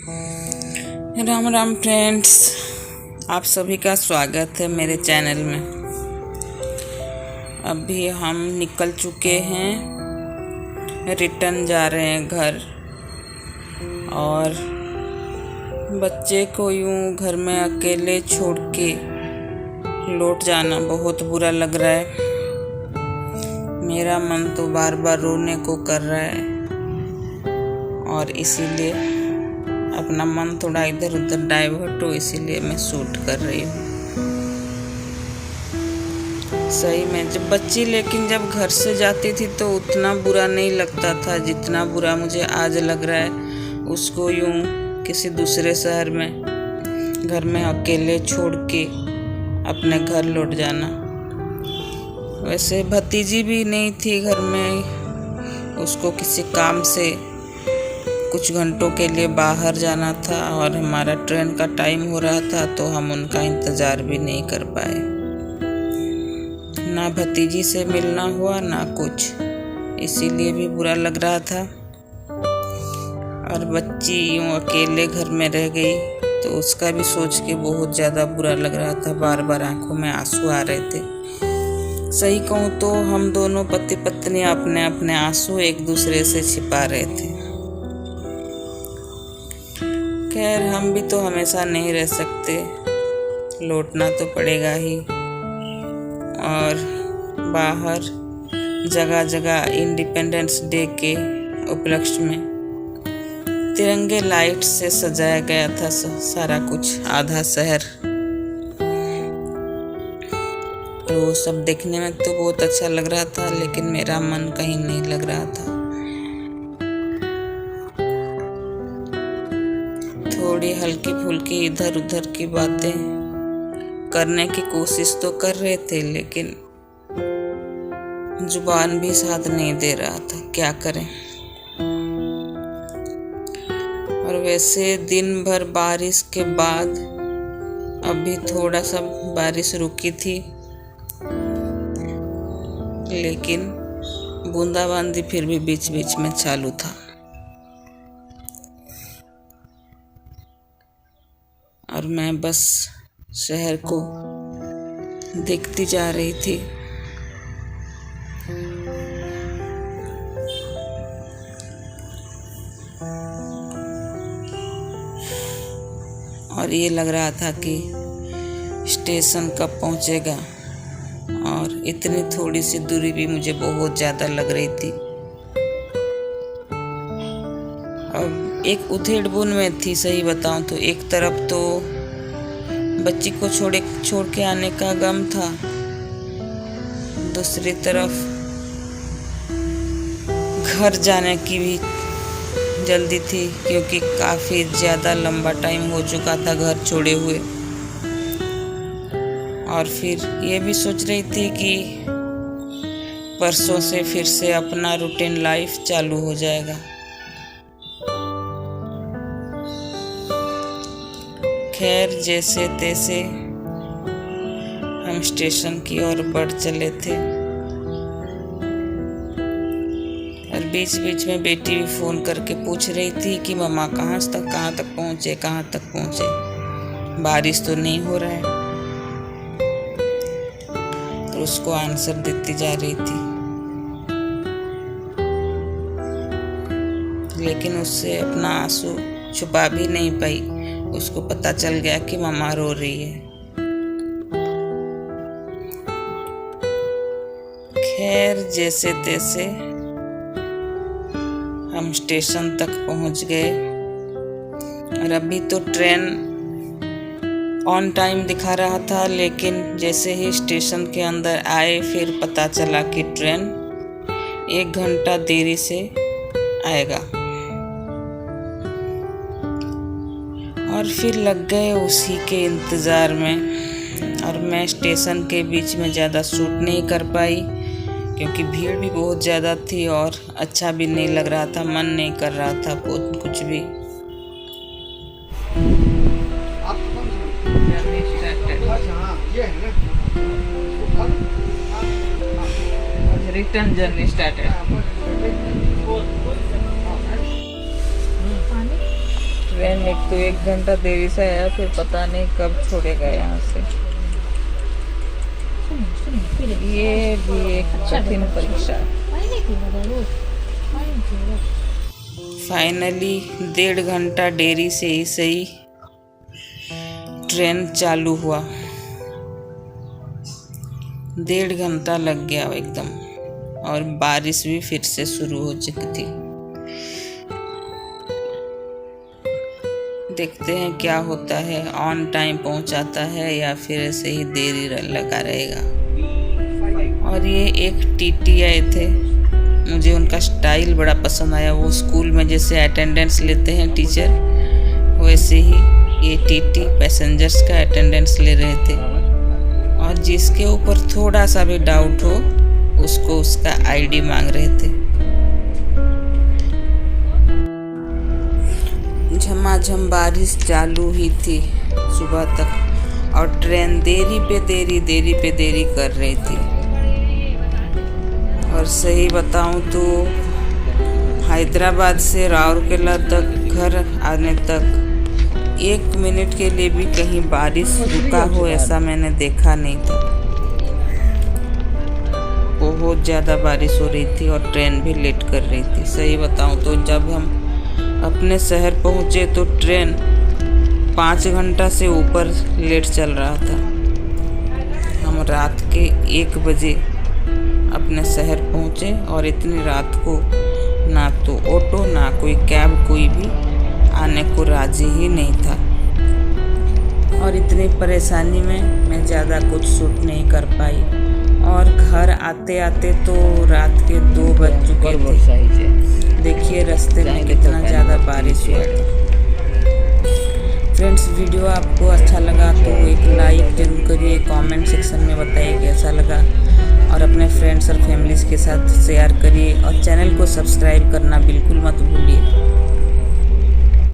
Ram Ram friends, आप सभी का स्वागत है मेरे चैनल में। अभी हम निकल चुके हैं, रिटर्न जा रहे हैं घर। और बच्चे को यूं घर में अकेले छोड़ के लौट जाना बहुत बुरा लग रहा है। मेरा मन तो बार बार रोने को कर रहा है और इसीलिए अपना मन थोड़ा इधर उधर डाइवर्ट हो, इसीलिए मैं शूट कर रही हूँ। सही में लेकिन जब घर से जाती थी तो उतना बुरा नहीं लगता था जितना बुरा मुझे आज लग रहा है। उसको यूं किसी दूसरे शहर में घर में अकेले छोड़ के अपने घर लौट जाना। वैसे भतीजी भी नहीं थी घर में, उसको किसी काम से कुछ घंटों के लिए बाहर जाना था और हमारा ट्रेन का टाइम हो रहा था, तो हम उनका इंतज़ार भी नहीं कर पाए। ना भतीजी से मिलना हुआ ना कुछ, इसीलिए भी बुरा लग रहा था। और बच्ची यूँ अकेले घर में रह गई तो उसका भी सोच के बहुत ज़्यादा बुरा लग रहा था। बार बार आंखों में आंसू आ रहे थे। सही कहूँ तो हम दोनों पति पत्नी अपने अपने आंसू एक दूसरे से छिपा रहे थे। खैर, हम भी तो हमेशा नहीं रह सकते, लौटना तो पड़ेगा ही। और बाहर जगह जगह इंडिपेंडेंस डे के उपलक्ष्य में तिरंगे लाइट से सजाया गया था सारा कुछ, आधा शहर। तो वो सब देखने में तो बहुत अच्छा लग रहा था, लेकिन मेरा मन कहीं नहीं लग रहा था। थोड़ी हल्की फुल्की इधर उधर की बातें करने की कोशिश तो कर रहे थे, लेकिन जुबान भी साथ नहीं दे रहा था। क्या करें। और वैसे दिन भर बारिश के बाद अभी थोड़ा सा बारिश रुकी थी, लेकिन बूंदाबांदी फिर भी बीच बीच में चालू था। और मैं बस शहर को देखती जा रही थी। और ये लग रहा था कि स्टेशन कब पहुंचेगा, और इतनी थोड़ी सी दूरी भी मुझे बहुत ज़्यादा लग रही थी। अब एक उधेड़-बुन में थी, सही बताऊं तो। एक तरफ तो बच्ची को छोड़ के आने का गम था, दूसरी तरफ घर जाने की भी जल्दी थी, क्योंकि काफ़ी ज़्यादा लंबा टाइम हो चुका था घर छोड़े हुए। और फिर ये भी सोच रही थी कि परसों से फिर से अपना रूटीन लाइफ चालू हो जाएगा। खैर, जैसे तैसे हम स्टेशन की ओर बढ़ चले थे। और बीच बीच में बेटी भी फ़ोन करके पूछ रही थी कि मम्मा कहाँ तक पहुँचे, बारिश तो नहीं हो रहा है। तो उसको आंसर देती जा रही थी, लेकिन उससे अपना आंसू छुपा भी नहीं पाई। उसको पता चल गया कि मम्मा रो रही है। खैर, जैसे तैसे हम स्टेशन तक पहुंच गए। और अभी तो ट्रेन ऑन टाइम दिखा रहा था, लेकिन जैसे ही स्टेशन के अंदर आए फिर पता चला कि ट्रेन 1 घंटा देरी से आएगा। और फिर लग गए उसी के इंतज़ार में। और मैं स्टेशन के बीच में ज़्यादा शूट नहीं कर पाई, क्योंकि भीड़ भी बहुत ज़्यादा थी और अच्छा भी नहीं लग रहा था, मन नहीं कर रहा था कुछ भी। Return journey started. ट्रेन एक तो 1 घंटा देरी से आया, फिर पता नहीं कब छोड़ेगा यहाँ से। ये भी एक कठिन परीक्षा। फाइनली 1.5 घंटा देरी से ही सही ट्रेन चालू हुआ। 1.5 घंटा लग गया एकदम, और बारिश भी फिर से शुरू हो चुकी थी। देखते हैं क्या होता है, ऑन टाइम पहुंचाता है या फिर ऐसे ही देरी लगा रहेगा। और ये एक टीटी आए थे, मुझे उनका स्टाइल बड़ा पसंद आया। वो स्कूल में जैसे अटेंडेंस लेते हैं टीचर, वैसे ही ये टीटी पैसेंजर्स का अटेंडेंस ले रहे थे। और जिसके ऊपर थोड़ा सा भी डाउट हो उसको उसका आईडी मांग रहे थे। झमाझम बारिश चालू ही थी सुबह तक, और ट्रेन देरी पे देरी कर रही थी। और सही बताऊं तो हैदराबाद से राउरकेला तक घर आने तक 1 मिनट के लिए भी कहीं बारिश रुका हो ऐसा मैंने देखा नहीं था। बहुत ज़्यादा बारिश हो रही थी और ट्रेन भी लेट कर रही थी। सही बताऊं तो जब हम अपने शहर पहुंचे तो ट्रेन 5 घंटा से ऊपर लेट चल रहा था। हम रात के 1 बजे अपने शहर पहुंचे, और इतनी रात को ना तो ऑटो ना कोई कैब कोई भी आने को राजी ही नहीं था। और इतनी परेशानी में मैं ज़्यादा कुछ शूट नहीं कर पाई, और घर आते आते तो रात के 2 बज चुके थे। देखिए रास्ते में कितना ज़्यादा बारिश हुआ था। फ्रेंड्स, वीडियो आपको अच्छा लगा तो एक लाइक जरूर करिए, कमेंट सेक्शन में बताइए कैसा लगा, और अपने फ्रेंड्स और फैमिलीज़ के साथ शेयर करिए, और चैनल को सब्सक्राइब करना बिल्कुल मत भूलिए।